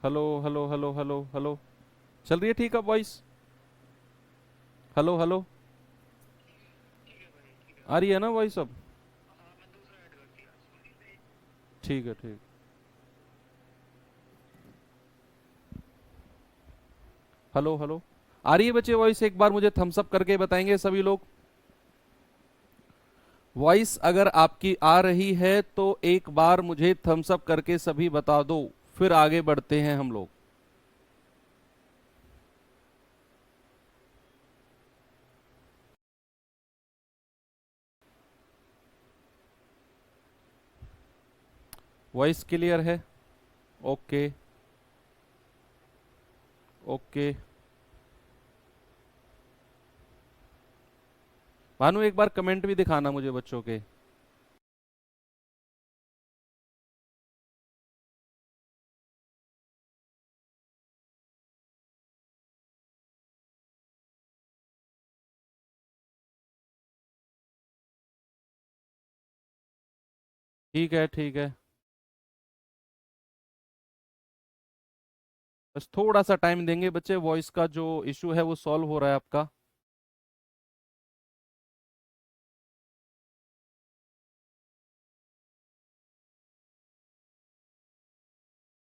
Hello hello hello hello hello. चल रही है ठीक है वॉइस? Hello hello. आ रही है ना वॉइस अब? ठीक है ठीक। Hello hello. आ रही है बच्चे वॉइस? एक बार मुझे थम्स अप करके बताएंगे सभी लोग। वॉइस अगर आपकी आ रही है तो एक बार मुझे थम्स अप करके सभी बता दो, फिर आगे बढ़ते हैं हम लोग। वॉइस क्लियर है? ओके। ओके। भानु एक बार कमेंट भी दिखाना मुझे बच्चों के। ठीक है ठीक है। बस थोड़ा सा टाइम देंगे बच्चे, वॉइस का जो इशू है वो सॉल्व हो रहा है आपका।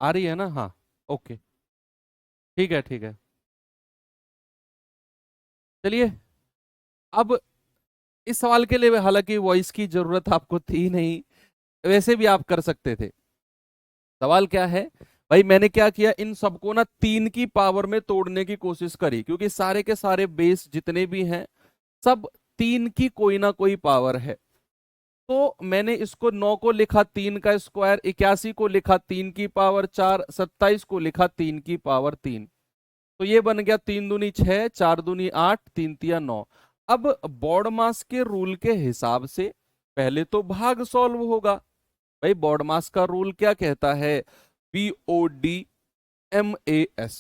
आ रही है ना? हाँ। ओके। ठीक है ठीक है। चलिए। अब इस सवाल के लिए हालांकि वॉइस की जरूरत आपको थी नहीं, वैसे भी आप कर सकते थे। सवाल क्या है भाई, मैंने क्या किया, इन सबको ना 3 की पावर में तोड़ने की कोशिश करी, क्योंकि सारे के सारे बेस जितने भी हैं सब 3 की कोई ना कोई पावर है। तो मैंने इसको 9 को लिखा 3 का स्क्वायर, 81 को लिखा 3 की पावर 4, 27 को लिखा 3 की पावर 3। तो ये बन गया 3 दूनी 6, 4 दूनी 8, 3 तिया 9। अब बॉड मास के रूल के हिसाब से पहले तो भाग सॉल्व होगा। भाई बॉड मास का रूल क्या कहता है? BOD MAS।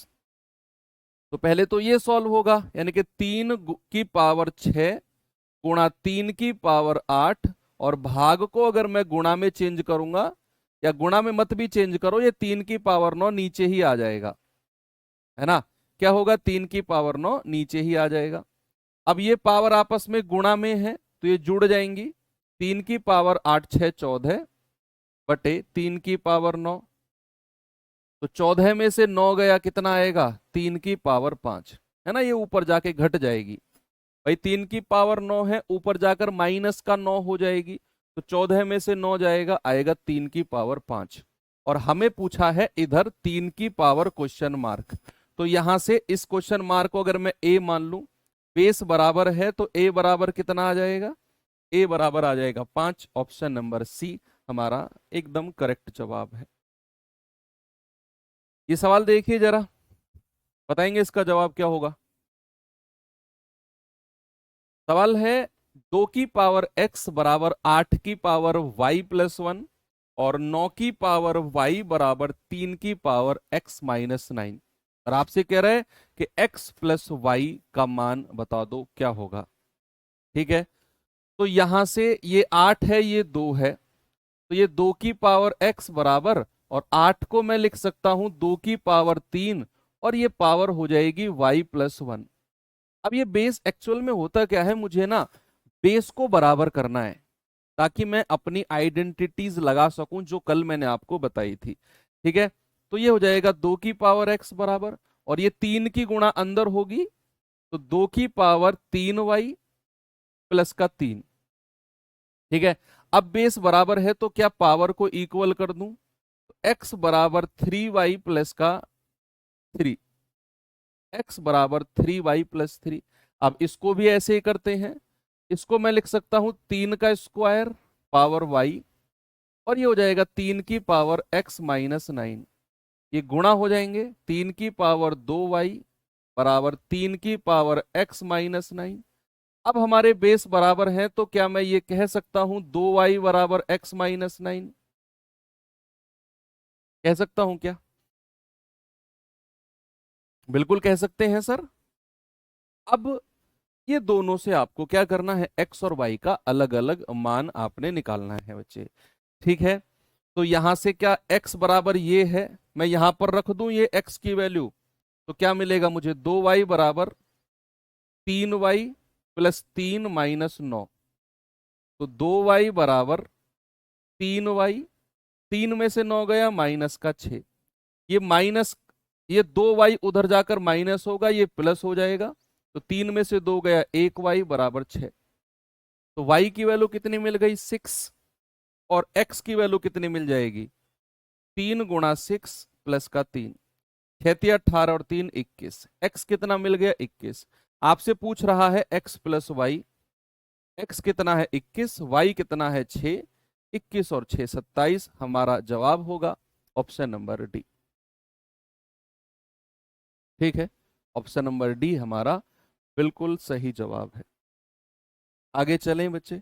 तो पहले तो ये सॉल्व होगा, यानी कि 3 की पावर 6 गुणा 3 की पावर 8, और भाग को अगर मैं गुणा में चेंज करूंगा, या गुणा में मत भी चेंज करो, ये 3 की पावर 9 नीचे ही आ जाएगा, है ना? क्या होगा? 3 की पावर 9 नीचे ही आ जाएगा। अब ये पावर आपस में गुणा में है तो ये जुड़ जाएंगी। 3 की पावर 8 6 14 बटे 3 की पावर 9। तो 14 में से 9 गया, कितना आएगा? 3 की पावर 5। है ना? ये ऊपर जाके घट जाएगी। भाई 3 की पावर 9 है, ऊपर जाकर माइनस का 9 हो जाएगी। तो 14 में से 9 जाएगा, आएगा 3 की पावर 5। और हमें पूछा है इधर 3 की पावर क्वेश्चन मार्क। तो यहां से इस क्वेश्चन मार्क को अगर मैं ए मान लूं, बेस बराबर है, तो ए बराबर कितना आ जाएगा? ए बराबर आ जाएगा 5। ऑप्शन नंबर सी हमारा एकदम करेक्ट जवाब है। ये सवाल देखिए जरा, बताएंगे इसका जवाब क्या होगा। सवाल है 2 की पावर x बराबर 8 की पावर y+1 और 9 की पावर y बराबर 3 की पावर x-9। और आपसे कह रहे हैं कि x प्लस वाई का मान बता दो क्या होगा। ठीक है। तो यहां से ये 8 है, ये 2 है, तो ये 2 की पावर x बराबर, और 8 को मैं लिख सकता हूं 2 की पावर 3, और ये पावर हो जाएगी y+1। अब ये बेस एक्चुअल में होता क्या है, मुझे ना बेस को बराबर करना है, ताकि मैं अपनी आइडेंटिटीज लगा सकूं जो कल मैंने आपको बताई थी। ठीक है। तो ये हो जाएगा 2 की पावर x बराबर, और ये 3 की गुणा अंदर होगी, तो 2 की पावर 3y प्लस का 3। ठीक है। अब बेस बराबर है तो क्या पावर को इक्वल कर दूं? तो x बराबर 3y प्लस का 3। x बराबर 3y+3। अब इसको भी ऐसे ही करते हैं। इसको मैं लिख सकता हूं 3 का स्क्वायर पावर y, और ये हो जाएगा 3 की पावर x-9। ये गुणा हो जाएंगे, 3 की पावर 2y बराबर 3 की पावर x-9। अब हमारे बेस बराबर है, तो क्या मैं ये कह सकता हूं 2y बराबर x-9? कह सकता हूं क्या? बिल्कुल कह सकते हैं सर। अब ये दोनों से आपको क्या करना है, x और y का अलग अलग मान आपने निकालना है बच्चे। ठीक है। तो यहां से क्या x बराबर ये है, मैं यहां पर रख दूं ये x की वैल्यू, तो क्या मिलेगा मुझे, 2y बराबर 3y प्लस 3 - 9। तो 2y बराबर 3y, 3 में से 9 गया -6, ये माइनस, ये 2y उधर जाकर माइनस होगा, ये प्लस हो जाएगा। तो 3 में से 2 गया, 1y बराबर 6। तो y की वैल्यू कितनी मिल गई, 6। और x की वैल्यू कितनी मिल जाएगी, 3 × 6 प्लस का 3, 6×18 और 3 = 21। x कितना मिल गया, 21। आपसे पूछ रहा है x प्लस वाई, x कितना है 21, y कितना है 6, 21 और 6 27। हमारा जवाब होगा ऑप्शन नंबर डी। ठीक है, ऑप्शन नंबर डी हमारा बिल्कुल सही जवाब है। आगे चलें बच्चे।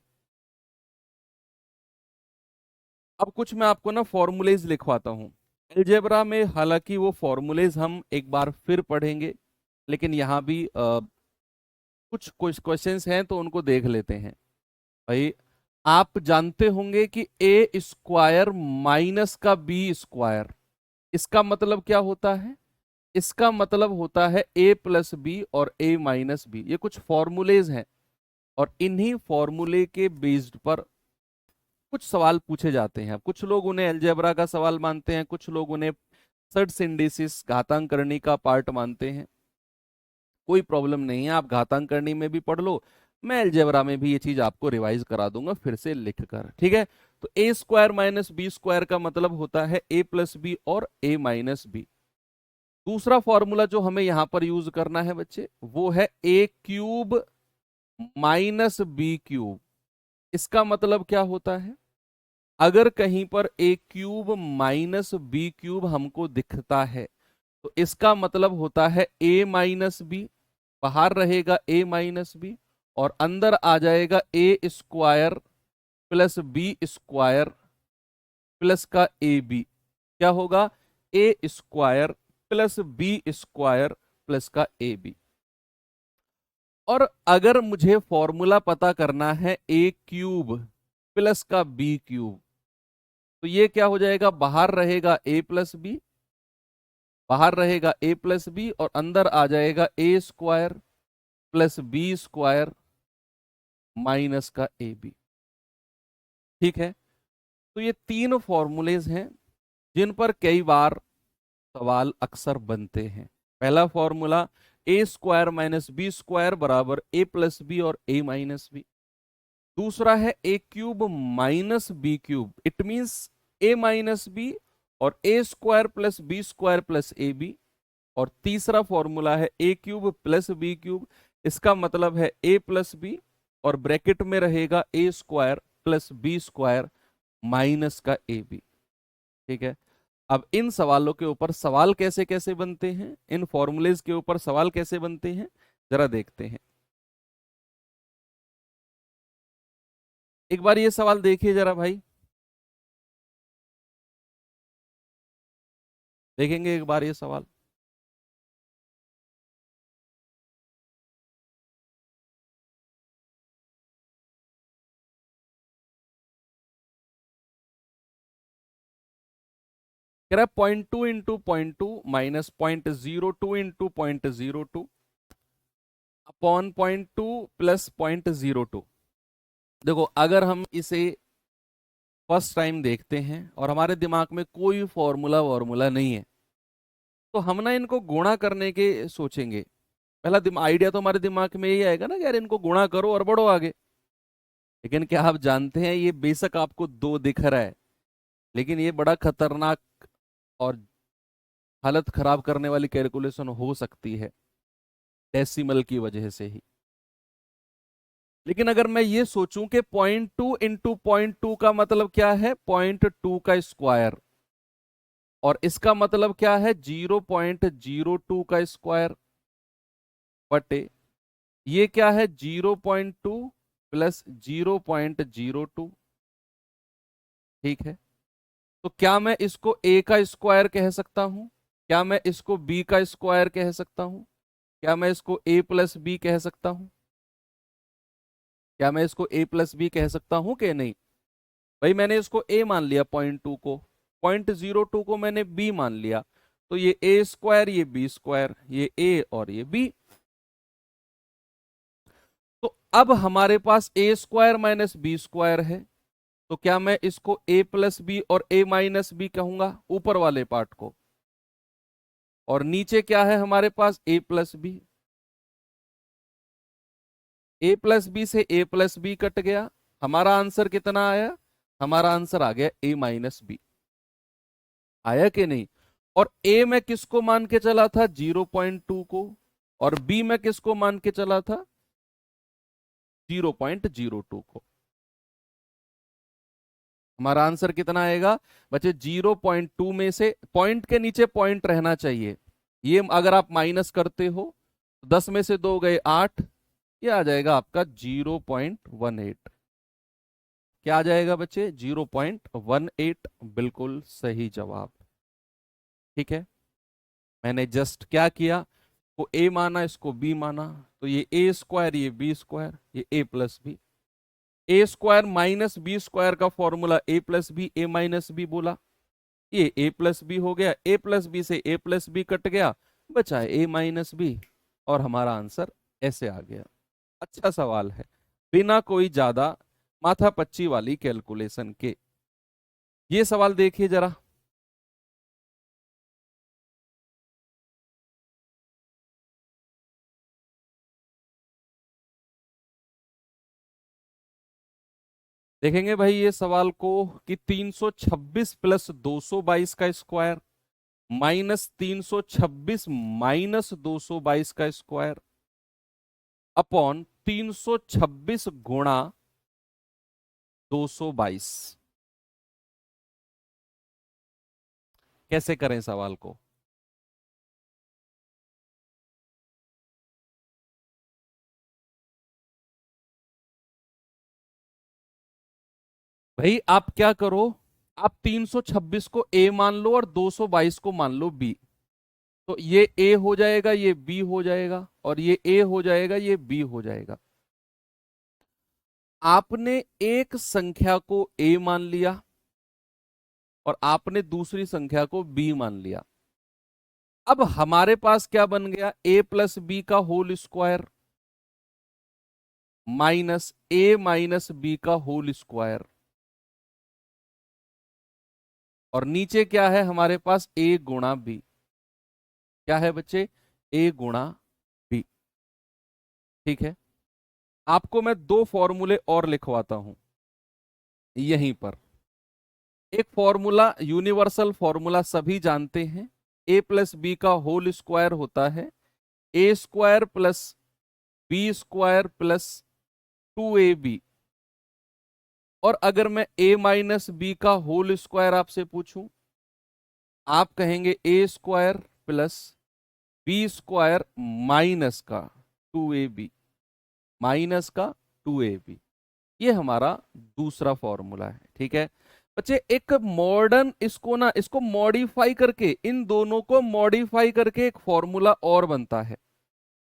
अब कुछ मैं आपको ना फॉर्मूलेज लिखवाता हूं। अलजेब्रा में हालांकि वो फॉर्मूलेज हम एक बार फिर पढ़ेंगे, लेकिन यहाँ भी कुछ कुछ क्वेश्चंस हैं तो उनको देख लेते हैं। भाई आप जानते होंगे कि ए स्क्वायर माइनस का बी स्क्वायर, इसका मतलब क्या होता है, इसका मतलब होता है ए प्लस बी और ए माइनस बी। ये कुछ फॉर्मूलेज हैं और इन्हीं फॉर्मूले के बेस्ड पर कुछ सवाल पूछे जाते हैं। कुछ लोग उन्हें अलजेब्रा का सवाल मानते हैं, कुछ लोग उन्हें सर्ट सिंडिसिस घातांक करनी का पार्ट मानते हैं। कोई प्रॉब्लम नहीं है, आप घातांक करनी में भी पढ़ लो, मैं अलजेब्रा में भी ये चीज आपको रिवाइज करा दूंगा फिर से लिख कर। ठीक है, तो ए स्क्वायर माइनस बी स्क्वायर का मतलब होता है ए प्लस बी और ए माइनस बी। दूसरा फॉर्मूला जो हमें यहां पर यूज करना है बच्चे, वो है A cube minus B cube. इसका मतलब क्या होता है, अगर कहीं पर ए क्यूब माइनस बी क्यूब हमको दिखता है तो इसका मतलब होता है ए माइनस बी, बाहर रहेगा ए माइनस बी और अंदर आ जाएगा A square plus B square plus का ए बी। क्या होगा, A square plus B square plus का ए बी। और अगर मुझे फॉर्मूला पता करना है ए क्यूब प्लस का बी क्यूब, तो ये क्या हो जाएगा, बाहर रहेगा ए प्लस बी, बाहर रहेगा ए प्लस बी और अंदर आ जाएगा A square plus B square minus का ए बी। ठीक है, तो ये तीन फॉर्मूलेज हैं जिन पर कई बार सवाल अक्सर बनते हैं। पहला फॉर्मूला ए स्क्वायर माइनस बी स्क्वायर बराबर ए प्लस बी और ए माइनस बी। दूसरा है A cube minus B cube, it means A minus B और A square plus B square plus A B. और तीसरा फॉर्मूला है A cube plus B cube, इसका मतलब है ए प्लस बी और ब्रैकेट में रहेगा A square plus B square minus का ए बी। ठीक है, अब इन सवालों के ऊपर सवाल कैसे कैसे बनते हैं, इन फॉर्मूलेज के ऊपर सवाल कैसे बनते हैं, जरा देखते हैं। एक बार ये सवाल देखिए जरा भाई, देखेंगे एक बार ये सवाल। कह रहा है 0.2 into 0.2 minus 0.02 into 0.02 upon 0.2 plus 0.02। देखो अगर हम इसे फर्स्ट टाइम देखते हैं और हमारे दिमाग में कोई फॉर्मूला वॉर्मूला नहीं है, तो हम ना इनको गुणा करने के सोचेंगे। पहला आइडिया तो हमारे दिमाग में यही आएगा ना कि यार इनको गुणा करो और बढ़ो आगे। लेकिन क्या आप जानते हैं, ये बेशक आपको 2 दिख रहा है, लेकिन ये बड़ा खतरनाक और हालत खराब करने वाली कैलकुलेशन हो सकती है डेसिमल की वजह से ही। लेकिन अगर मैं ये सोचूं कि 0.2 इंटू 0.2 का मतलब क्या है, 0.2 का स्क्वायर, और इसका मतलब क्या है 0.02 का स्क्वायर बटे ये क्या है 0.2 प्लस 0.02। ठीक है, तो क्या मैं इसको a का स्क्वायर कह सकता हूं, क्या मैं इसको b का स्क्वायर कह सकता हूं, क्या मैं इसको a प्लस बी कह सकता हूं, क्या मैं इसको a प्लस बी कह सकता हूं कि नहीं। भाई मैंने इसको a मान लिया, 0.2 को, 0.02 को मैंने b मान लिया, तो ये a स्क्वायर, ये b स्क्वायर, ये a और ये b। तो अब हमारे पास a square minus B square है, तो क्या मैं इसको a प्लस बी और a माइनस बी कहूंगा, ऊपर वाले पार्ट को, और नीचे क्या है हमारे पास a plus B. a plus B से a प्लस बी कट गया, हमारा आंसर कितना आया, हमारा आंसर आ गया a माइनस बी। आया कि नहीं? और a में किसको मान के चला था, 0.2 को, और b में किसको मान के चला था, 0.02 को। हमारा आंसर कितना आएगा बच्चे, 0.2 में से पॉइंट के नीचे पॉइंट रहना चाहिए, ये अगर आप माइनस करते हो, 10 में से 2 गए 8, ये आ जाएगा आपका 0.18। क्या आ जाएगा बच्चे, 0.18, बिल्कुल सही जवाब। ठीक है, मैंने जस्ट क्या किया, को a माना, इसको b माना, तो ये a स्क्वायर, ये b स्क्वायर, ये a plus B. A square minus B square का formula a plus B, a minus B बोला, ये a प्लस बी हो गया, a प्लस बी से a प्लस बी कट गया, बचा है a माइनस बी, और हमारा आंसर ऐसे आ गया। अच्छा सवाल है, बिना कोई ज्यादा माथापच्ची वाली कैलकुलेशन के। ये सवाल देखिए जरा, देखेंगे भाई ये सवाल को, कि 326 प्लस 222 का स्क्वायर माइनस 326 माइनस 222 का स्क्वायर अपॉन 326 गुणा 222, कैसे करें सवाल को। भाई आप क्या करो, आप 326 को a मान लो और 222 को मान लो b, तो ये a हो जाएगा, ये b हो जाएगा, और ये a हो जाएगा, ये b हो जाएगा। आपने एक संख्या को a मान लिया और आपने दूसरी संख्या को b मान लिया। अब हमारे पास क्या बन गया, a प्लस बी का whole square minus a minus B का होल स्क्वायर, और नीचे क्या है हमारे पास, a गुणा b। क्या है बच्चे, a गुणा b। ठीक है, आपको मैं दो फॉर्मूले और लिखवाता हूं यहीं पर। एक फॉर्मूला, यूनिवर्सल फॉर्मूला सभी जानते हैं, a प्लस बी का होल स्क्वायर होता है a square plus B square plus 2ab। और अगर मैं a माइनस बी का होल स्क्वायर आपसे पूछूं, आप कहेंगे a square plus B square minus का 2ab, माइनस का 2ab। ये हमारा दूसरा फॉर्मूला है। ठीक है बच्चे, एक मॉडर्न, इसको ना, इसको मॉडिफाई करके, इन दोनों को मॉडिफाई करके एक फॉर्मूला और बनता है,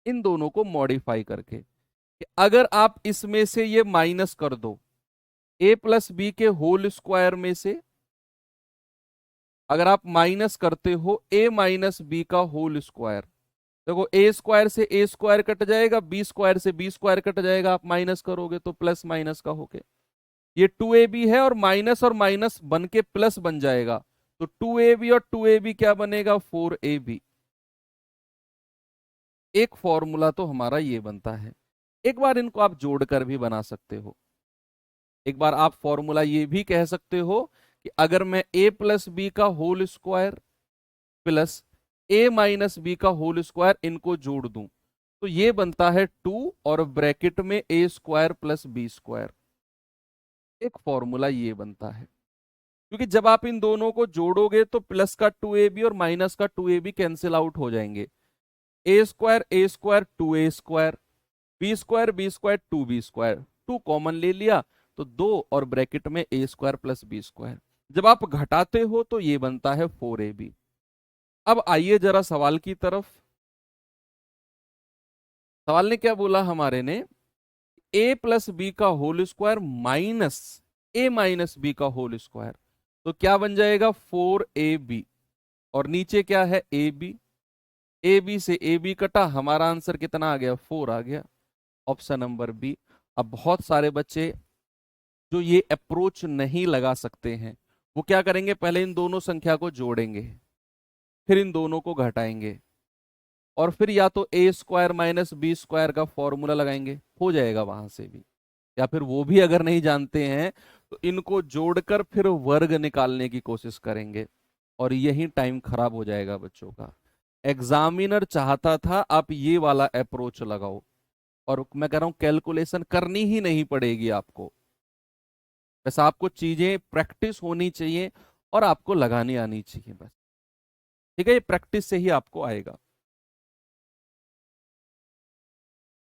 इन दोनों को मॉडिफाई करके, कि अगर आप इसमें से ये माइनस कर दो, a प्लस बी के होल स्क्वायर में से अगर आप माइनस करते हो a माइनस बी का होल स्क्वायर, देखो a स्क्वायर से a स्क्वायर कट जाएगा, b स्क्वायर से b स्क्वायर कट जाएगा, आप माइनस करोगे तो प्लस माइनस का होके ये 2ab है, और माइनस बन के प्लस बन जाएगा, तो 2ab और 2ab क्या बनेगा, 4ab। एक फॉर्मूला तो हमारा ये बनता है। एक बार इनको आप जोड़कर भी बना सकते हो, एक बार आप फॉर्मूला ये भी कह सकते हो कि अगर मैं a प्लस बी का whole square plus a minus B का होल स्क्वायर इनको जोड़ दूं, तो ये बनता है 2 और ब्रैकेट में a square plus B square. एक फॉर्मूला ये बनता है, क्योंकि जब आप इन दोनों को जोड़ोगे तो प्लस का 2ab और माइनस का 2ab कैंसिल आउट हो जाएंगे, a square 2a square, B square 2b square, 2 common ले लिया तो 2 और ब्रैकेट में a square plus B square. जब आप घटाते हो तो ये बनता है 4ab। अब आइए जरा सवाल की तरफ। सवाल ने क्या बोला हमारे ने, a प्लस बी का होल स्क्वायर माइनस ए माइनस बी का होल स्क्वायर। तो क्या बन जाएगा 4ab, और नीचे क्या है ए बी, ए बी से ए बी कटा, हमारा आंसर कितना आ गया 4 आ गया, ऑप्शन नंबर बी। अब बहुत सारे बच्चे जो ये अप्रोच नहीं लगा सकते हैं वो क्या करेंगे, पहले इन दोनों संख्या को जोड़ेंगे, फिर इन दोनों को घटाएंगे, और फिर या तो ए स्क्वायर माइनस बी स्क्वायर का फॉर्मूला लगाएंगे, हो जाएगा वहां से भी। या फिर वो भी अगर नहीं जानते हैं तो इनको जोड़कर फिर वर्ग निकालने की कोशिश करेंगे, और यही टाइम खराब हो जाएगा बच्चों का। एग्जामिनर चाहता था आप ये वाला अप्रोच लगाओ, और मैं कह रहा हूं कैलकुलेशन करनी ही नहीं पड़ेगी आपको, बस आपको चीजें प्रैक्टिस होनी चाहिए और आपको लगानी आनी चाहिए बस। ठीक है, ये प्रैक्टिस से ही आपको आएगा।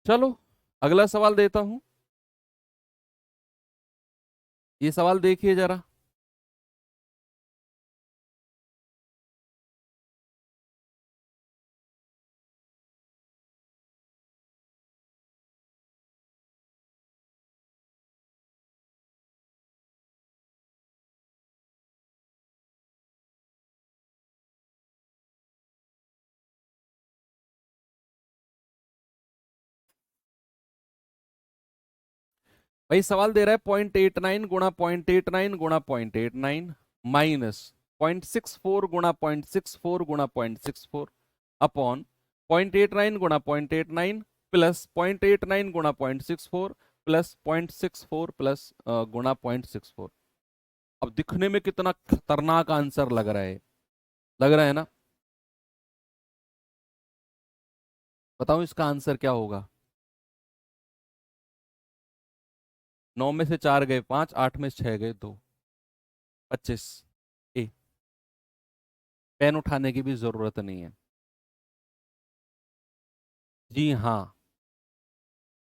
चलो अगला सवाल देता हूं, ये सवाल देखिए जरा। भाई सवाल दे रहा है 0.89 गुणा 0.89 गुणा 0.89 माइनस 0.64 गुणा 0.64 गुणा 0.64 अपॉन 0.89 गुणा 0.89 प्लस 0.89 गुणा 0.64 प्लस 0.64 प्लस गुणा 0.64। अब दिखने में कितना खतरनाक आंसर लग रहा है, लग रहा है ना? बताओ इसका आंसर क्या होगा। 9 में से 4 गए 5, 8 में से 6 गए 2, 25। ए, पेन उठाने की भी जरूरत नहीं है। जी हाँ,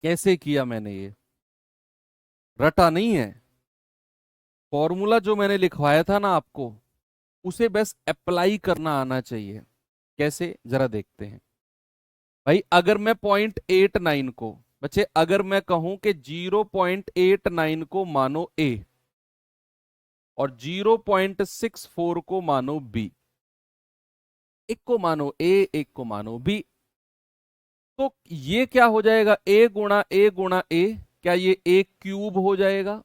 कैसे किया मैंने ये, रटा नहीं है। फॉर्मूला जो मैंने लिखवाया था ना आपको, उसे बस अप्लाई करना आना चाहिए। कैसे, जरा देखते हैं। भाई अगर मैं 0.89 को, बच्चे अगर मैं कहूं कि 0.89 को मानो ए और 0.64 को मानो बी, एक को मानो ए एक को मानो बी, तो ये क्या हो जाएगा, ए गुणा ए, क्या ये ए क्यूब हो जाएगा?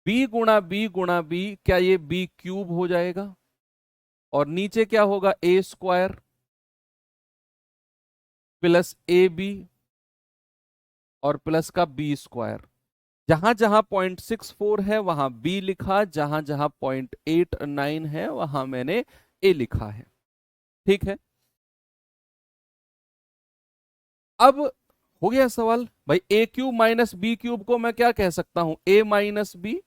बी गुणा बी, क्या ये बी क्यूब हो जाएगा? और नीचे क्या होगा, A square plus A B और प्लस का बी स्क्वायर। जहां जहां 0.64 है वहां बी लिखा, जहां जहां 0.89 है वहां मैंने ए लिखा है। ठीक है, अब हो गया सवाल। भाई ए क्यूब माइनस बी क्यूब को मैं क्या कह सकता हूं, ए माइनस बी,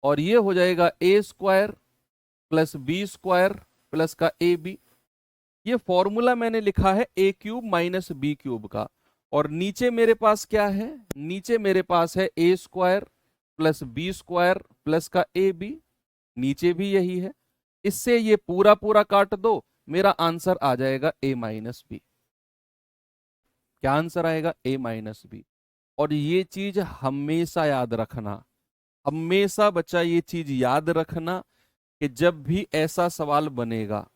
और ये हो जाएगा A square plus B square plus का ए बी। ये फॉर्मूला मैंने लिखा है A cube minus B cube का, और नीचे मेरे पास क्या है, नीचे मेरे पास है A square plus B square plus का ए बी, नीचे भी यही है। इससे ये पूरा पूरा काट दो, मेरा आंसर आ जाएगा ए माइनस बी। क्या आंसर आएगा, ए माइनस बी। और ये चीज हमेशा याद रखना, हमेशा बच्चा ये चीज याद रखना कि जब भी ऐसा सवाल बनेगा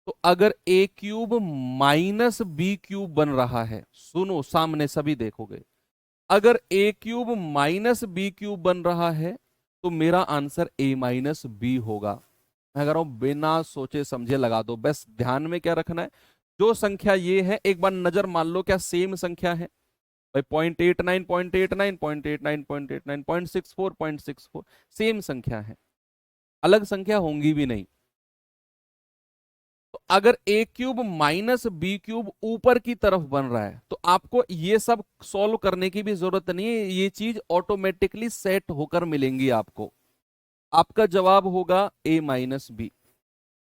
तो अगर A cube minus B cube बन रहा है, सुनो सामने सभी देखोगे, अगर A cube minus B cube बन रहा है तो मेरा आंसर ए माइनस बी होगा। मैं कह रहा हूं बिना सोचे समझे लगा दो, बस ध्यान में क्या रखना है, जो संख्या ये है एक बार नजर मान लो क्या सेम संख्या है। भाई 0.89 0.89 0.89 0.89 0.64 0.64 सेम संख्या है, अलग संख्या होंगी भी नहीं। तो अगर A cube minus B cube ऊपर की तरफ बन रहा है तो आपको ये सब सॉल्व करने की भी जरूरत नहीं है, ये चीज ऑटोमेटिकली सेट होकर मिलेंगी आपको। आपका जवाब होगा ए माइनस बी।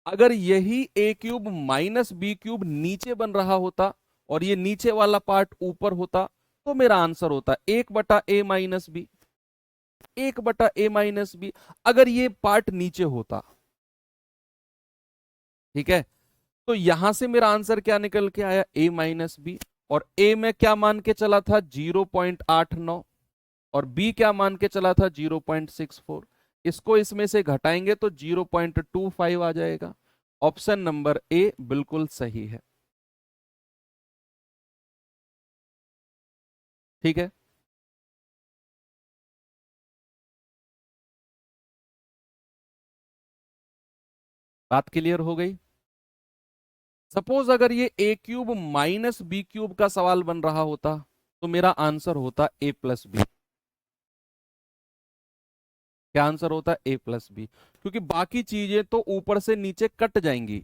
अगर यही A cube minus B cube नीचे बन रहा होता और ये नीचे वाला पार्ट ऊपर होता तो मेरा आंसर होता 1/a-b, 1/a-b, अगर ये पार्ट नीचे होता। ठीक है, तो यहां से मेरा आंसर क्या निकल के आया, a-b, और a में क्या मान के चला था 0.89, और b क्या मान के चला था 0.64, इसको इसमें से घटाएंगे तो 0.25 आ जाएगा। ऑप्शन नंबर ए बिल्कुल सही है। ठीक है, बात क्लियर हो गई। सपोज अगर ये a cube minus B cube का सवाल बन रहा होता तो मेरा आंसर होता a प्लस बी। क्या आंसर होता ए प्लस बी, क्योंकि बाकी चीजें तो ऊपर से नीचे कट जाएंगी।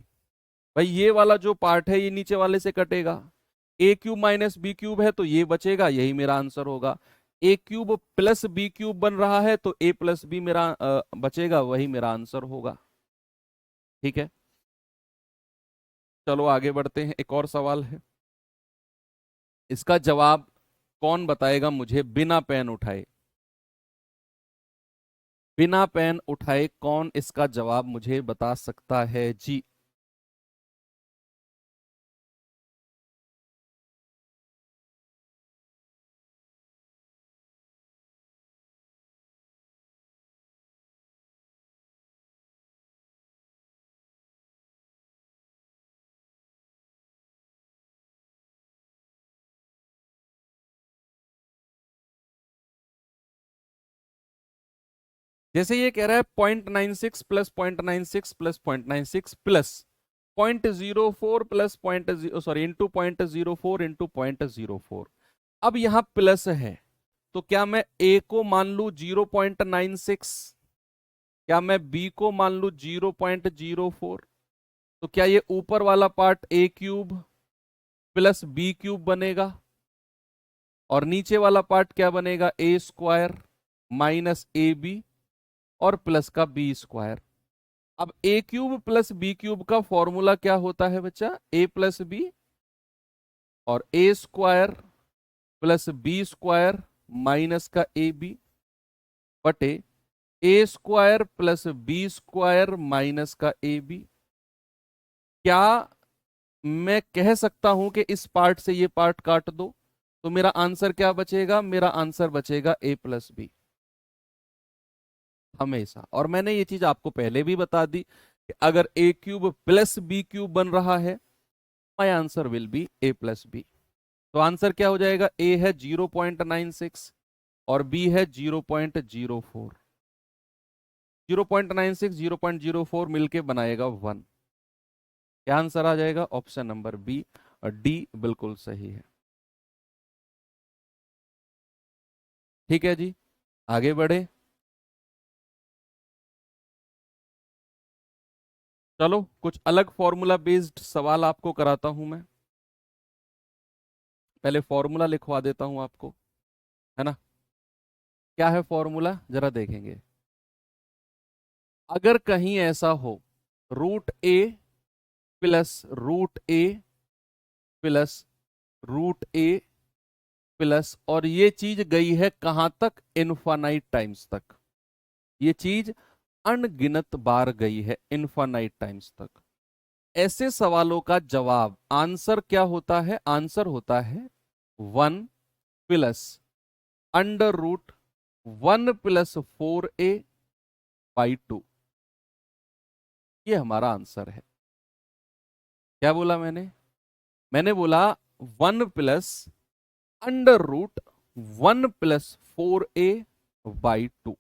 भाई ये वाला जो पार्ट है ये नीचे वाले से कटेगा। ए क्यूब माइनस बी क्यूब है तो ये बचेगा, यही मेरा आंसर होगा। ए क्यूब प्लस बी क्यूब बन रहा है तो ए प्लस बी मेरा बचेगा, वही मेरा आंसर होगा। ठीक है, चलो आगे बढ़ते हैं। एक और सवाल है, इसका जवाब कौन बताएगा मुझे बिना पेन उठाए? बिना पेन उठाए कौन इसका जवाब मुझे बता सकता है जी? जैसे ये कह रहा है 0.96 plus 0.96 plus 0.96 plus 0.04 plus into 0.04 into 0.04। अब यहां प्लस है तो क्या मैं ए को मान लू 0.96, क्या मैं बी को मान लू 0.04? तो क्या ये ऊपर वाला part A cube plus B cube बनेगा और नीचे वाला पार्ट क्या बनेगा? A square minus A B और प्लस का बी स्क्वायर। अब A cube plus B cube का फॉर्मूला क्या होता है बच्चा? ए प्लस बी और A square plus B square minus का ए बी बटे A square plus B square minus का ए बी। क्या मैं कह सकता हूं कि इस पार्ट से ये पार्ट काट दो तो मेरा आंसर क्या बचेगा? मेरा आंसर बचेगा ए प्लस बी हमेशा। और मैंने ये चीज आपको पहले भी बता दी कि अगर A cube plus B cube बन रहा है my answer will be A plus B. तो आंसर क्या हो जाएगा? ए है 0.96 और बी है 0.04। 0.96 0.04 मिलके बनाएगा 1। क्या आंसर आ जाएगा? ऑप्शन नंबर बी और डी बिल्कुल सही है। ठीक है जी, आगे बढ़े। चलो कुछ अलग फॉर्मूला बेस्ड सवाल आपको कराता हूं मैं। पहले फॉर्मूला लिखवा देता हूं आपको, है ना? क्या है फॉर्मूला जरा देखेंगे। अगर कहीं ऐसा हो रूट ए प्लस रूट ए प्लस रूट ए प्लस, और ये चीज गई है कहां तक? इनफाइनाइट टाइम्स तक। ये चीज अनगिनत बार गई है इनफाइनाइट टाइम्स तक। ऐसे सवालों का जवाब आंसर क्या होता है? आंसर होता है 1 प्लस √1 + 4a/2। ये हमारा आंसर है। क्या बोला मैंने? मैंने बोला 1 + √1 + 4a/2।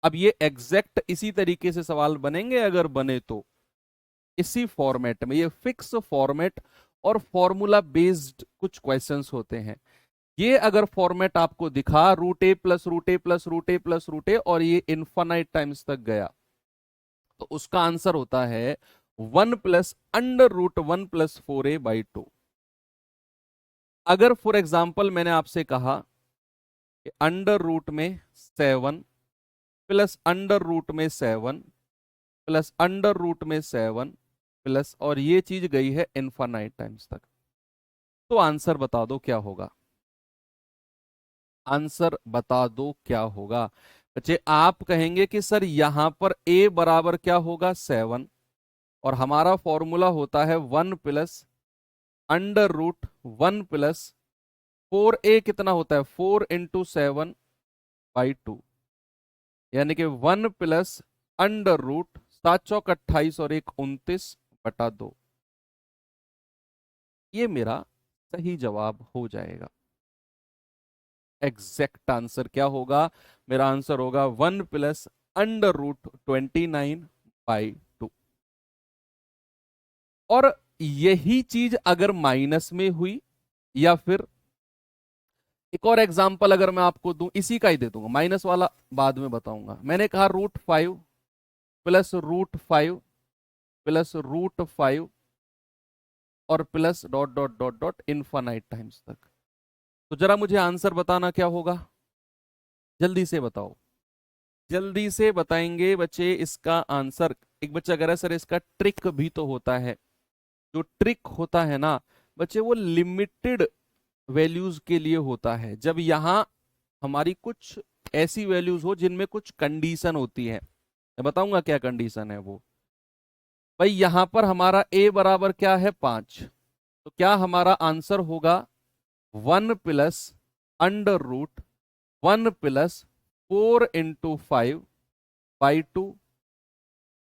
अब ये एग्जैक्ट इसी तरीके से सवाल बनेंगे, अगर बने तो इसी फॉर्मेट में। ये फिक्स फॉर्मेट और फॉर्मूला बेस्ड कुछ क्वेश्चंस होते हैं। ये अगर फॉर्मेट आपको दिखा √a + √a + √a + √a और ये इनफाइनाइट टाइम्स तक गया तो उसका आंसर होता है 1 + √1 + 4a/2। अगर फॉर एग्जाम्पल मैंने आपसे कहा कि अंडर रूट में 7 प्लस अंडर रूट में 7 प्लस अंडर रूट में 7 प्लस, और ये चीज गई है इनफाइनाइट टाइम्स तक, तो आंसर बता दो क्या होगा? आंसर बता दो क्या होगा? बच्चे आप कहेंगे कि सर यहां पर a बराबर क्या होगा? 7, और हमारा फॉर्मूला होता है 1 + √1 + 4a कितना होता है? 4 × 7 बाई 2, यानी कि 1 प्लस अंडर रूट 7 चौक 28 और 1 29/2। ये मेरा सही जवाब हो जाएगा। एग्जैक्ट आंसर क्या होगा? मेरा आंसर होगा 1 प्लस अंडर रूट 29/2। और यही चीज अगर माइनस में हुई, या फिर एक और एग्जांपल अगर मैं आपको दूं, इसी का ही दे दूंगा, माइनस वाला बाद में बताऊंगा। मैंने कहा √5 प्लस √5 प्लस √5 और plus dot dot dot dot infinite times तक। तो जरा मुझे आंसर बताना क्या होगा, जल्दी से बताओ। जल्दी से बताएंगे बच्चे इसका आंसर। एक बच्चा कह रहा है सर इसका ट्रिक भी तो होता है। जो ट्रिक होता है ना बच्चे, वो लिमिटेड वैल्यूज के लिए होता है। जब यहां हमारी कुछ ऐसी वैल्यूज हो जिनमें कुछ कंडीशन होती है, मैं बताऊंगा क्या कंडीशन है वो। भाई यहां पर हमारा a बराबर क्या है 5, तो क्या हमारा आंसर होगा 1 प्लस अंडर रूट 1 प्लस 4 × 5/2।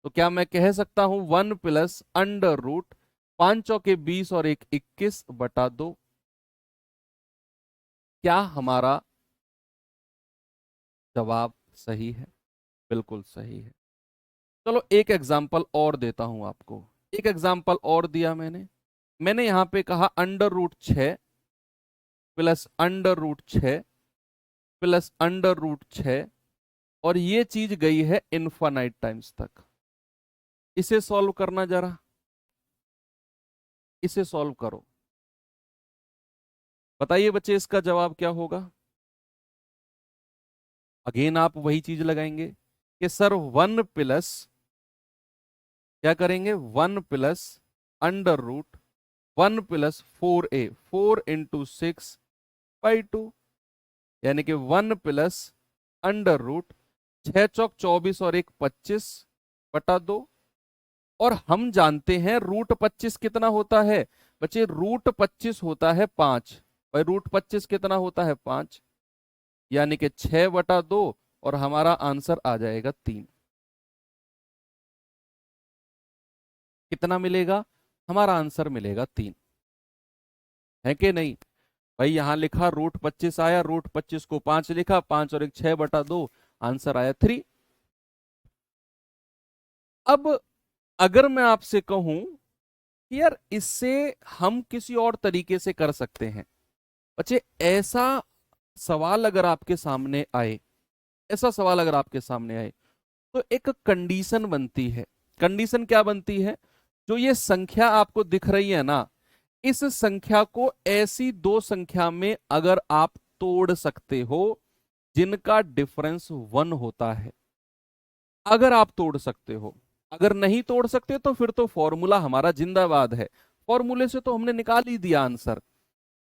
तो क्या मैं कह सकता हूं 1 प्लस अंडर रूट 5 चौके 20 और 1 21/2? क्या हमारा जवाब सही है? बिल्कुल सही है। चलो एक एग्जाम्पल और देता हूं आपको। एक एग्जाम्पल और दिया मैंने यहां पे कहा √6 प्लस √6 प्लस √6, और ये चीज गई है इनफाइनाइट टाइम्स तक। इसे सॉल्व करना जरा, इसे सॉल्व करो। बताइए बच्चे इसका जवाब क्या होगा? अगेन आप वही चीज लगाएंगे कि सर 1 प्लस क्या करेंगे, 1 प्लस अंडर रूट 1 प्लस 4 × 6/2, यानी कि 1 प्लस अंडर रूट 6 चौक 24 और 1 25/2। और हम जानते हैं √25 कितना होता है बच्चे? √25 होता है 5। भाई √25 कितना होता है 5, यानी कि 6/2, और हमारा आंसर आ जाएगा 3। कितना मिलेगा? हमारा आंसर मिलेगा 3, है कि नहीं? भाई यहां लिखा √25 आया, √25 को 5 लिखा, 5 और 1 6/2, आंसर आया 3। अब अगर मैं आपसे कहूं कि यार इससे हम किसी और तरीके से कर सकते हैं, बच्चे ऐसा सवाल अगर आपके सामने आए, ऐसा सवाल अगर आपके सामने आए, तो एक कंडीशन बनती है। कंडीशन क्या बनती है? जो ये संख्या आपको दिख रही है ना, इस संख्या को ऐसी दो संख्या में अगर आप तोड़ सकते हो जिनका डिफरेंस 1 होता है, अगर आप तोड़ सकते हो। अगर नहीं तोड़ सकते तो फिर तो फॉर्मूला हमारा जिंदाबाद है, फॉर्मूले से तो हमने निकाल ही दिया आंसर।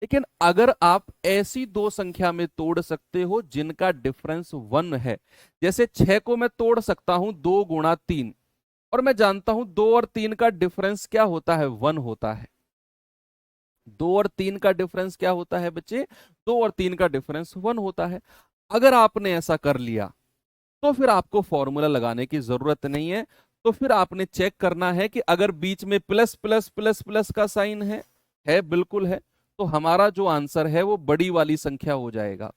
लेकिन अगर आप ऐसी दो संख्या में तोड़ सकते हो जिनका डिफरेंस 1 है, जैसे 6 को मैं तोड़ सकता हूं 2 × 3, और मैं जानता हूं 2 और 3 का डिफरेंस क्या होता है, 1 होता है। 2 और 3 का डिफरेंस क्या होता है बच्चे? 2 और 3 का डिफरेंस 1 होता है। अगर आपने ऐसा कर लिया तो फिर आपको फॉर्मूला लगाने की जरूरत नहीं है। तो फिर आपने चेक करना है कि अगर बीच में प्लस प्लस प्लस प्लस का साइन है बिल्कुल है, तो हमारा जो आंसर है वो बड़ी वाली संख्या हो जाएगा।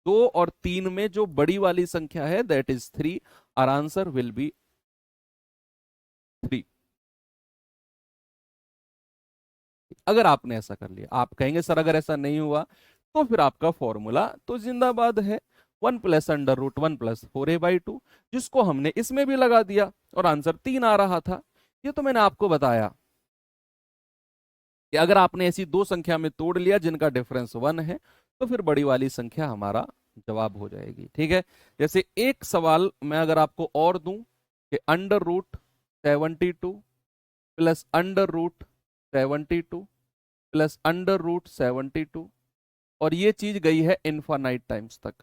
2 और 3 में जो बड़ी वाली संख्या है दैट इज 3, और आंसर विल बी 3। अगर आपने ऐसा कर लिया, आप कहेंगे सर अगर ऐसा नहीं हुआ, तो फिर आपका फॉर्मूला तो जिंदाबाद है, 1 plus under root 1 plus 4a/2, जिसको हमने इसमें भी लगा दिया और आंसर 3 आ रहा था। ये तो मैंने आपको बताया कि अगर आपने ऐसी दो संख्या में तोड़ लिया जिनका डिफरेंस 1 है, तो फिर बड़ी वाली संख्या हमारा जवाब हो जाएगी। ठीक है, जैसे एक सवाल मैं अगर आपको और दूं कि √72 प्लस √72 प्लस √72, और ये चीज गई है इनफाइनाइट टाइम्स तक,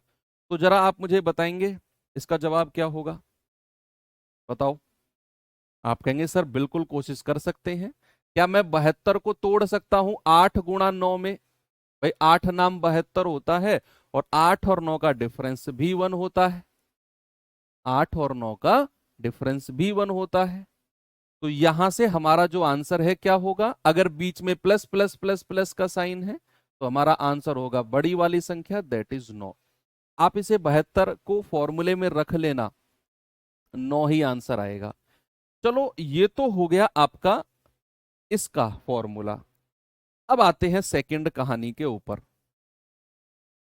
तो जरा आप मुझे बताएंगे इसका जवाब क्या होगा? बताओ। आप कहेंगे सर बिल्कुल कोशिश कर सकते हैं। क्या मैं 72 को तोड़ सकता हूं 8 × 9 में? भाई 8 नाम 72 होता है, और 8 और 9 का डिफरेंस भी 1 होता है। 8 और 9 का डिफरेंस भी 1 होता है। तो यहां से हमारा जो आंसर है क्या होगा, अगर बीच में प्लस प्लस प्लस प्लस का साइन है तो हमारा आंसर होगा बड़ी वाली संख्या, दैट इज 9। आप इसे 72 को फॉर्मूले में रख लेना, 9 ही आंसर आएगा। चलो ये तो हो गया आपका इसका फॉर्मूला। अब आते हैं सेकंड कहानी के ऊपर।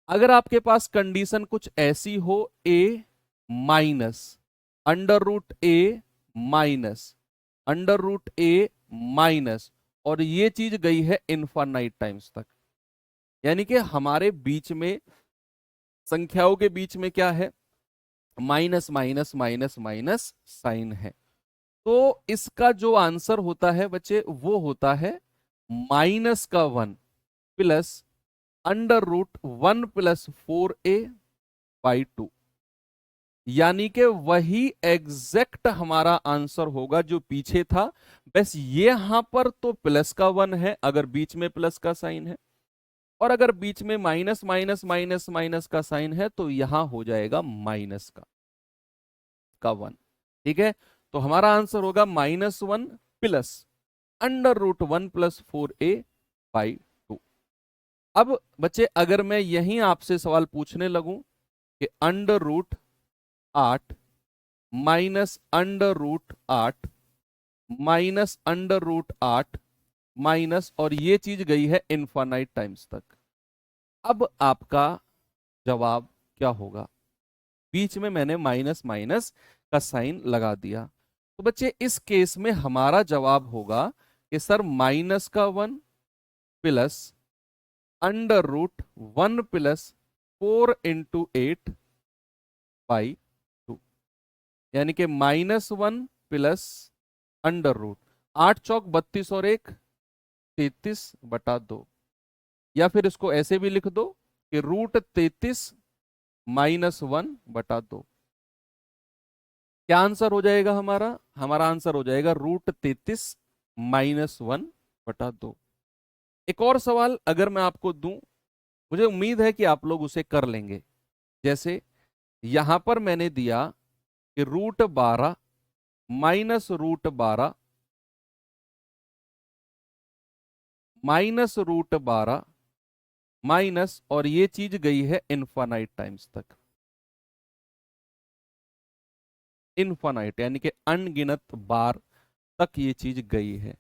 अगर आपके पास कंडीशन कुछ ऐसी हो, ए माइनस अंडर रूट ए माइनस अंडर रूट ए माइनस, और ये चीज गई है इनफाइनाइट टाइम्स तक, यानी कि हमारे बीच में संख्याओं के बीच में क्या है, minus minus minus minus sign है। तो इसका जो आंसर होता है बच्चे वो होता है माइनस का 1 plus under root 1 plus 4a/2, यानी कि वही एग्जैक्ट हमारा आंसर होगा जो पीछे था। बस ये यहां पर तो प्लस का 1 है अगर बीच में प्लस का साइन है, और अगर बीच में माइनस माइनस माइनस माइनस का साइन है तो यहां हो जाएगा माइनस का 1। ठीक है, तो हमारा आंसर होगा -1 plus under root 1 plus 4a/2। अब बच्चे अगर मैं यहीं आपसे सवाल पूछने लगूं कि under root 8 minus under root 8 minus under root 8 minus, और ये चीज गई है इनफाइनाइट टाइम्स तक, अब आपका जवाब क्या होगा। बीच में मैंने माइनस माइनस का साइन लगा दिया, तो बच्चे इस केस में हमारा जवाब होगा कि सर माइनस का 1 प्लस अंडर रूट 1 प्लस 4 × 8/2, यानी कि -1 प्लस अंडर रूट 8 चौक 32 और 1 33/2, या फिर इसको ऐसे भी लिख दो कि √33 -1/2। क्या आंसर हो जाएगा हमारा, हमारा आंसर हो जाएगा √33 -1/2। एक और सवाल अगर मैं आपको दूं, मुझे उम्मीद है कि आप लोग उसे कर लेंगे। जैसे यहां पर मैंने दिया कि √12 -√12 -√12 माइनस, और ये चीज गई है इनफाइनाइट टाइम्स तक, इनफाइनाइट यानी कि अनगिनत बार तक ये चीज गई है।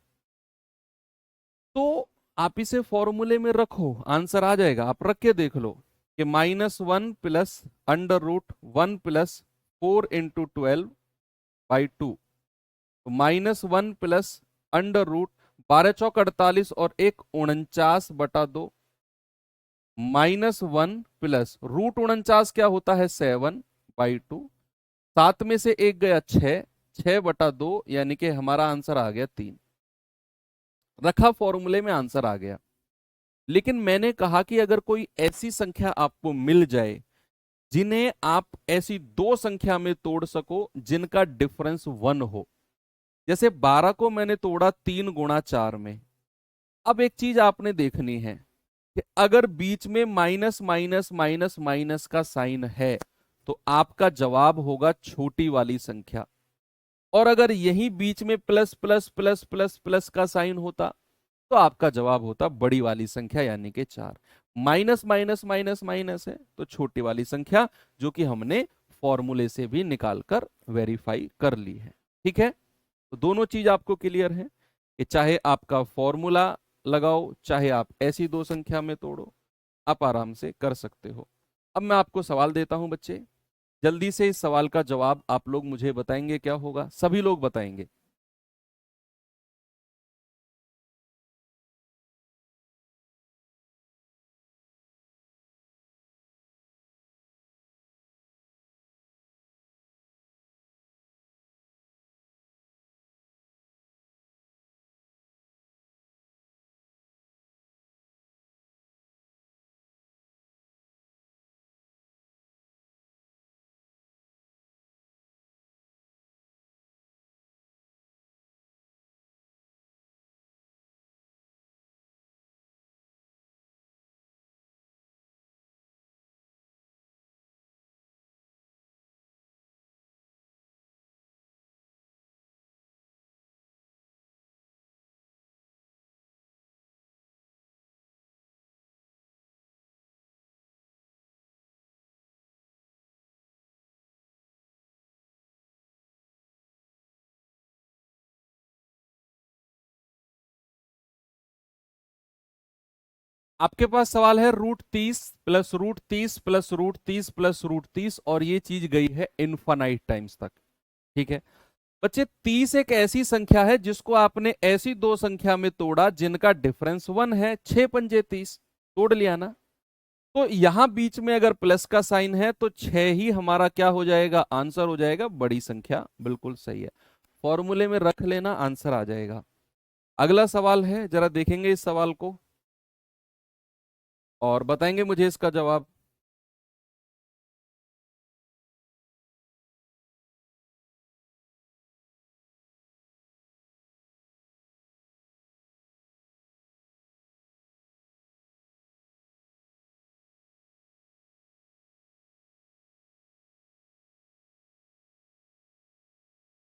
तो आप इसे फॉर्मूले में रखो, आंसर आ जाएगा। आप रख के देख लो कि -1 plus under root 1 plus 4 × 12/2, -1 plus under root 12 चौक 48 और 1 49/2, -1 प्लस √49 क्या होता है 7/2, 7 में से 1 गया 6/2, यानी कि हमारा आंसर आ गया 3। रखा फॉर्मूले में, आंसर आ गया। लेकिन मैंने कहा कि अगर कोई ऐसी संख्या आपको मिल जाए जिन्हें आप ऐसी दो संख्या में तोड़ सको जिनका डिफरेंस 1 हो, जैसे 12 को मैंने तोड़ा 3 × 4 में। अब एक चीज आपने देखनी है कि अगर बीच में माइनस माइनस माइनस माइनस का साइन है तो आपका जवाब होगा छोटी वाली संख्या, और अगर यही बीच में plus plus plus plus plus का साइन होता तो आपका जवाब होता बड़ी वाली संख्या यानी कि 4। माइनस माइनस माइनस माइनस है तो छोटी वाली संख्या, जो कि हमने फॉर्मूले से भी निकालकर वेरीफाई कर ली है। ठीक है, तो दोनों चीज आपको क्लियर है कि चाहे आपका फॉर्मूला लगाओ चाहे आप ऐसी दो संख्या में तोड़ो, आप आराम से कर सकते हो। अब मैं आपको सवाल देता हूं बच्चे, जल्दी से इस सवाल का जवाब आप लोग मुझे बताएंगे क्या होगा, सभी लोग बताएंगे। आपके पास सवाल है √30 प्लस √30 प्लस √30 प्लस √30 और ये चीज गई है इनफाइनाइट टाइम्स तक। ठीक है बच्चे, 30 एक ऐसी संख्या है जिसको आपने ऐसी दो संख्या में तोड़ा जिनका डिफरेंस 1 है। 6 × 5 = 30, तोड़ लिया ना। तो यहां बीच में अगर प्लस का साइन है तो 6 ही हमारा क्या हो जाएगा, आंसर हो जाएगा। बड़ी संख्या बिल्कुल सही है, फॉर्मूले में रख लेना, आंसर आ जाएगा। अगला सवाल है, जरा देखेंगे इस सवाल को और बताएंगे मुझे इसका जवाब।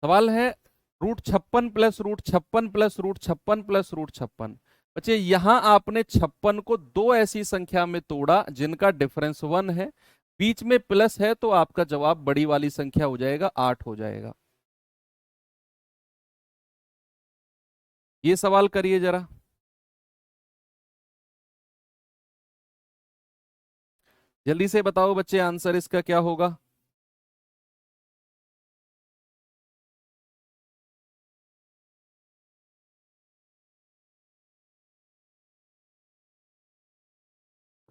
सवाल है √56 प्लस √56 प्लस √56 प्लस √56। बच्चे यहां आपने 56 को दो ऐसी संख्या में तोड़ा जिनका डिफरेंस 1 है, बीच में प्लस है, तो आपका जवाब बड़ी वाली संख्या हो जाएगा, 8 हो जाएगा। ये सवाल करिए जरा, जल्दी से बताओ बच्चे, आंसर इसका क्या होगा।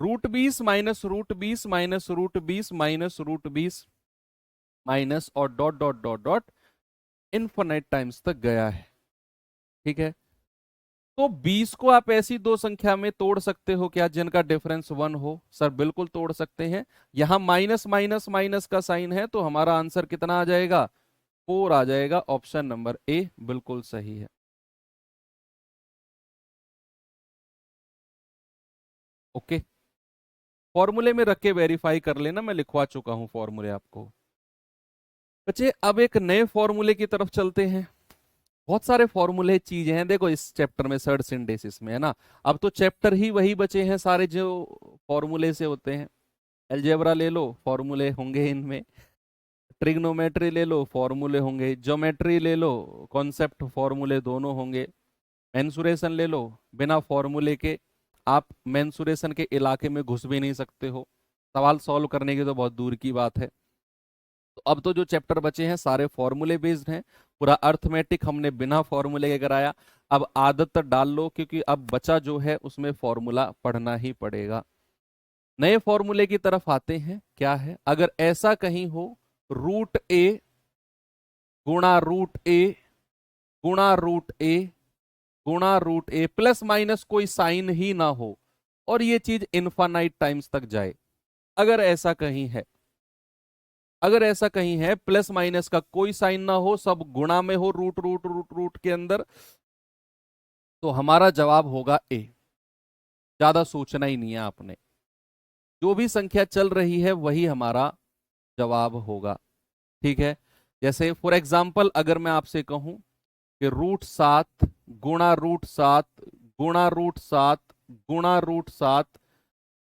√20 माइनस √20 माइनस √20 माइनस √20 माइनस और dot dot dot dot infinite times तक गया है। ठीक है, तो 20 को आप ऐसी दो संख्या में तोड़ सकते हो क्या जिनका डिफरेंस 1 हो। सर बिल्कुल तोड़ सकते हैं। यहां माइनस माइनस माइनस का साइन है तो हमारा आंसर कितना आ जाएगा, 4 आ जाएगा। ऑप्शन नंबर ए बिल्कुल सही है। ओके, फॉर्मूले में रख के वेरीफाई कर लेना, मैं लिखवा चुका हूं फॉर्मूले आपको। बच्चे अब एक नए फॉर्मूले की तरफ चलते हैं। बहुत सारे फॉर्मूले चीजें हैं, देखो इस चैप्टर में, सर्ड सिंडेसिस में, है ना। अब तो चैप्टर ही वही बचे हैं सारे जो फॉर्मूले से होते हैं। अलजेब्रा ले लो, फॉर्मूले होंगे इनमें। ट्रिग्नोमेट्री ले लो, फॉर्मूले होंगे। ज्योमेट्री ले लो, कॉन्सेप्ट फॉर्मूले दोनों होंगे। मेंसुरेशन ले लो, बिना फॉर्मूले के आप मेंसुरेशन के इलाके में घुस भी नहीं सकते हो। सवाल सॉल्व करने की तो बहुत दूर की बात है। तो अब तो जो चैप्टर बचे हैं सारे फॉर्मूले बेस्ड हैं। पूरा अर्थमेटिक हमने बिना फॉर्मूले के कराया। अब आदत डाल लो, क्योंकि अब बचा जो है उसमें फॉर्मूला पढ़ना ही पड़ेगा। नए फॉर्मूले की तरफ आते हैं। क्या है, अगर ऐसा कहीं हो √a गुणा √a गुणा √a गुणा √a प्लस माइनस कोई साइन ही ना हो और ये चीज इनफाइनाइट टाइम्स तक जाए। अगर ऐसा कहीं है, अगर ऐसा कहीं है प्लस माइनस का कोई साइन ना हो, सब गुणा में हो, रूट रूट रूट रूट के अंदर, तो हमारा जवाब होगा ए। ज्यादा सोचना ही नहीं है आपने, जो भी संख्या चल रही है वही हमारा जवाब होगा। ठीक है, जैसे फॉर एग्जाम्पल अगर मैं आपसे कहूं कि √7 गुणा √7 गुणा √7 गुणा √7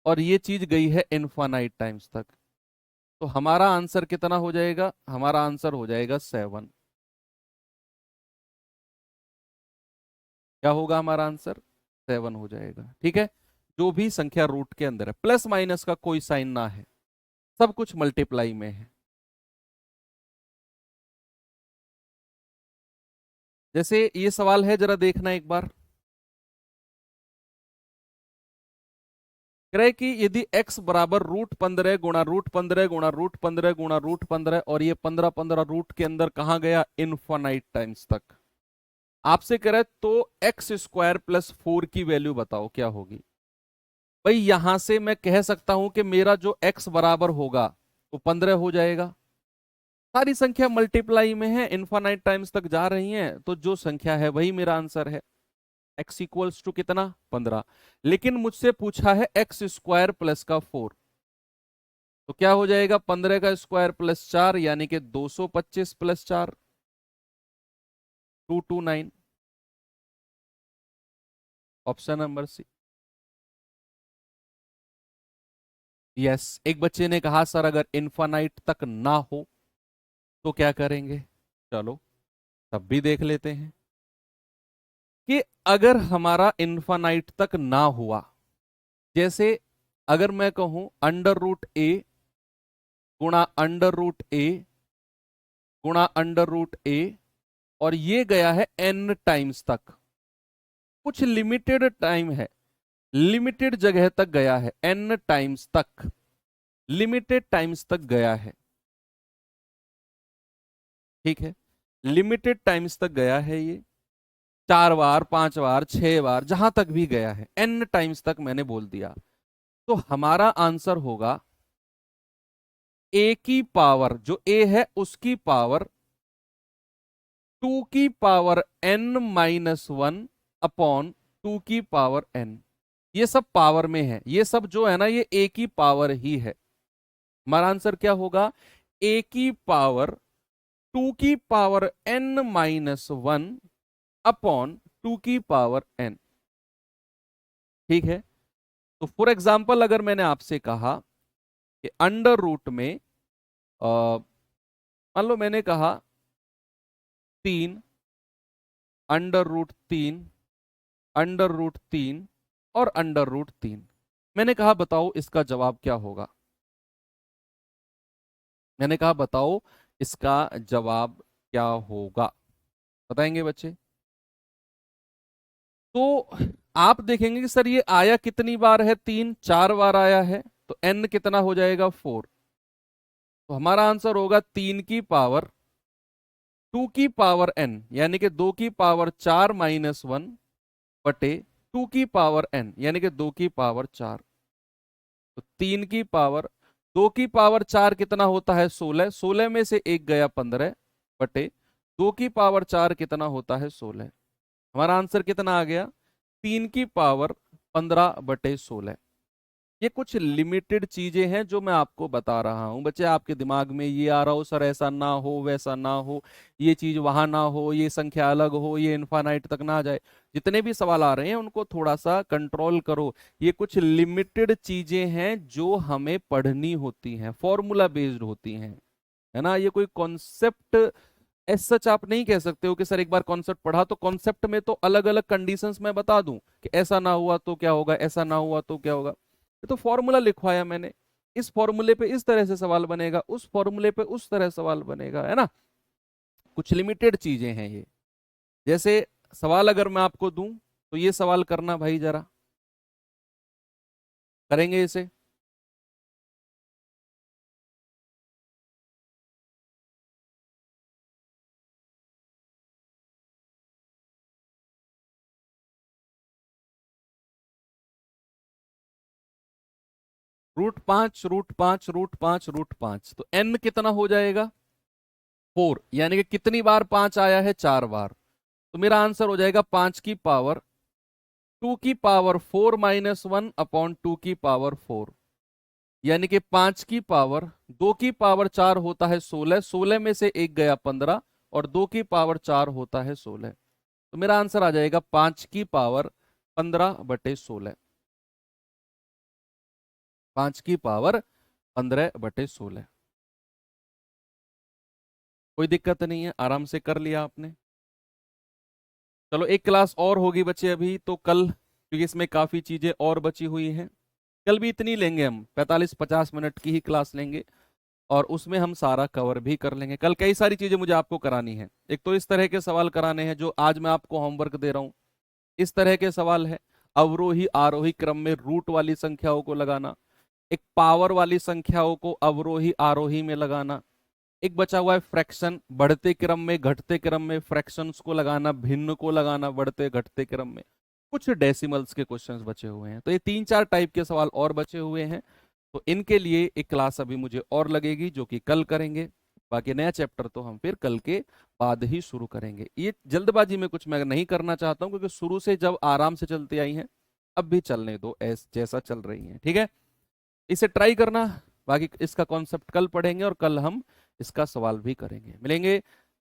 और ये चीज गई है इनफाइनाइट टाइम्स तक, तो हमारा आंसर कितना हो जाएगा, हमारा आंसर हो जाएगा 7। क्या होगा हमारा आंसर, 7 हो जाएगा। ठीक है, जो भी संख्या रूट के अंदर है, प्लस माइनस का कोई साइन ना है, सब कुछ मल्टीप्लाई में है। जैसे ये सवाल है, जरा देखना एक बार। कह रहे कि यदि x बराबर √15 गुणा √15 गुणा √15 गुणा √15 और ये 15 15 रूट के अंदर कहां गया, इनफाइनाइट टाइम्स तक, आपसे कह रहे तो x² + 4 की वैल्यू बताओ क्या होगी। भाई यहां से मैं कह सकता हूं कि मेरा जो x बराबर होगा वो 15 हो जाएगा। सारी संख्या मल्टीप्लाई में है, इनफाइनाइट टाइम्स तक जा रही हैं, तो जो संख्या है वही मेरा आंसर है। x = कितना, 15। लेकिन मुझसे पूछा है x² + का 4, तो क्या हो जाएगा, 15 का स्क्वायर प्लस 4 यानी कि 225 + 4, 229। Option number C. यस, एक बच्चे ने कहा सर अगर इनफाइनाइट तक ना हो तो क्या करेंगे। चलो तब भी देख लेते हैं कि अगर हमारा इनफाइनाइट तक ना हुआ जैसे अगर मैं कहूं अंडर रूट ए गुणा अंडर रूट ए गुणा अंडर रूट ए, और ये गया है n टाइम्स तक, कुछ लिमिटेड टाइम है, लिमिटेड जगह तक गया है, n टाइम्स तक, लिमिटेड टाइम्स तक गया है। ठीक है, लिमिटेड टाइम्स तक गया है ये, 4 बार 5 बार 6 बार जहां तक भी गया है, n टाइम्स तक मैंने बोल दिया। तो हमारा आंसर होगा a की पावर, जो a है उसकी पावर 2 की पावर n-1 अपॉन 2 की पावर n। ये सब पावर में है, ये सब जो है ना ये a की पावर ही है। हमारा आंसर क्या होगा, a की पावर 2 की पावर n-1 अपॉन 2 की पावर n। ठीक है, तो फॉर एग्जाम्पल अगर मैंने आपसे कहा कि अंडर रूट में मान लो मैंने कहा 3, अंडर रूट 3, अंडर रूट 3 और अंडर रूट 3, मैंने कहा बताओ इसका जवाब क्या होगा। मैंने कहा बताओ इसका जवाब क्या होगा, बताएंगे बच्चे। तो आप देखेंगे कि सर ये आया कितनी बार है, 3 4 बार आया है, तो n कितना हो जाएगा 4। तो हमारा आंसर होगा 3 की पावर 2 की पावर n, यानी कि 2 की पावर 4 माइनस 1 बटे 2 की पावर n, यानी कि 2 की पावर 4। तो 3 की पावर 2 की पावर 4 कितना होता है 16, 16 में से एक गया 15 बटे 2 की पावर 4 कितना होता है 16। हमारा आंसर कितना आ गया, 3 की पावर 15/16। ये कुछ लिमिटेड चीजें हैं जो मैं आपको बता रहा हूं बच्चे। आपके दिमाग में ये आ रहा हो सर ऐसा ना हो वैसा ना हो, ये चीज वहां ना हो, ये संख्या अलग हो, ये इनफाइनाइट तक ना जाए, जितने भी सवाल आ रहे हैं उनको थोड़ा सा कंट्रोल करो। ये कुछ लिमिटेड चीजें हैं जो हमें पढ़नी होती हैं, फॉर्मूला बेस्ड होती हैं, है ना। ये कोई कॉन्सेप्ट एज सच आप नहीं कह सकते हो कि सर एक बार कॉन्सेप्ट पढ़ा तो कॉन्सेप्ट में तो अलग अलग कंडीशंस मैं बता दूं कि ऐसा ना हुआ तो क्या होगा, ऐसा ना हुआ तो क्या होगा। ये तो फॉर्मूला लिखवाया मैंने, इस फॉर्मूले पे इस तरह से सवाल बनेगा, उस फॉर्मूले पे उस तरह सवाल बनेगा, है ना। कुछ लिमिटेड चीजें हैं ये। जैसे सवाल अगर मैं आपको दूं तो ये सवाल करना भाई जरा, करेंगे इसे। √5 √5 √5 √5, तो n कितना हो जाएगा 4, यानी कि कितनी बार 5 आया है, 4 बार। तो मेरा आंसर हो जाएगा 5 की पावर 2 की पावर 4-1 अपॉन 2 की पावर 4, यानी कि 5 की पावर 2 की पावर 4 होता है 16, 16 में से एक गया 15 और 2 की पावर 4 होता है 16। तो मेरा आंसर आ जाएगा 5 की पावर 15/16, 5 की पावर 15/16। कोई दिक्कत नहीं है, आराम से कर लिया आपने। चलो एक क्लास और होगी बच्चे अभी तो कल, क्योंकि इसमें काफी चीजें और बची हुई हैं। कल भी इतनी लेंगे हम, 45-50 मिनट की ही क्लास लेंगे और उसमें हम सारा कवर भी कर लेंगे। कल कई सारी चीजें मुझे आपको करानी है। एक तो इस तरह के सवाल कराने हैं जो आज मैं आपको होमवर्क दे रहा हूं, इस तरह के सवाल है। अवरोही आरोही क्रम में रूट वाली संख्याओं को लगाना, एक पावर वाली संख्याओं को अवरोही आरोही में लगाना, एक बचा हुआ है फ्रैक्शन, बढ़ते क्रम में घटते क्रम में फ्रैक्शंस को लगाना, भिन्न को लगाना बढ़ते घटते क्रम में, कुछ डेसिमल्स के क्वेश्चंस बचे हुए हैं। तो ये 3-4 टाइप के सवाल और बचे हुए हैं, तो इनके लिए एक क्लास अभी मुझे और लगेगी जो कि कल करेंगे। बाकी नया चैप्टर तो हम फिर कल के बाद ही शुरू करेंगे। ये जल्दबाजी में कुछ मैं नहीं करना चाहता हूं, क्योंकि शुरू से जब आराम से चलती आई हैं अब भी चलने दो जैसा चल रही हैं, ठीक है। इसे ट्राई करना, बाकी इसका कॉन्सेप्ट कल पढ़ेंगे और कल हम इसका सवाल भी करेंगे। मिलेंगे,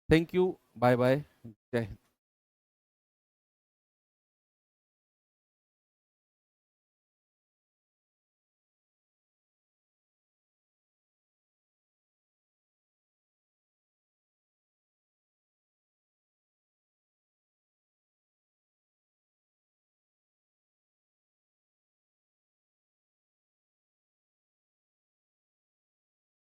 थैंक यू, बाय बाय, जय हिंद।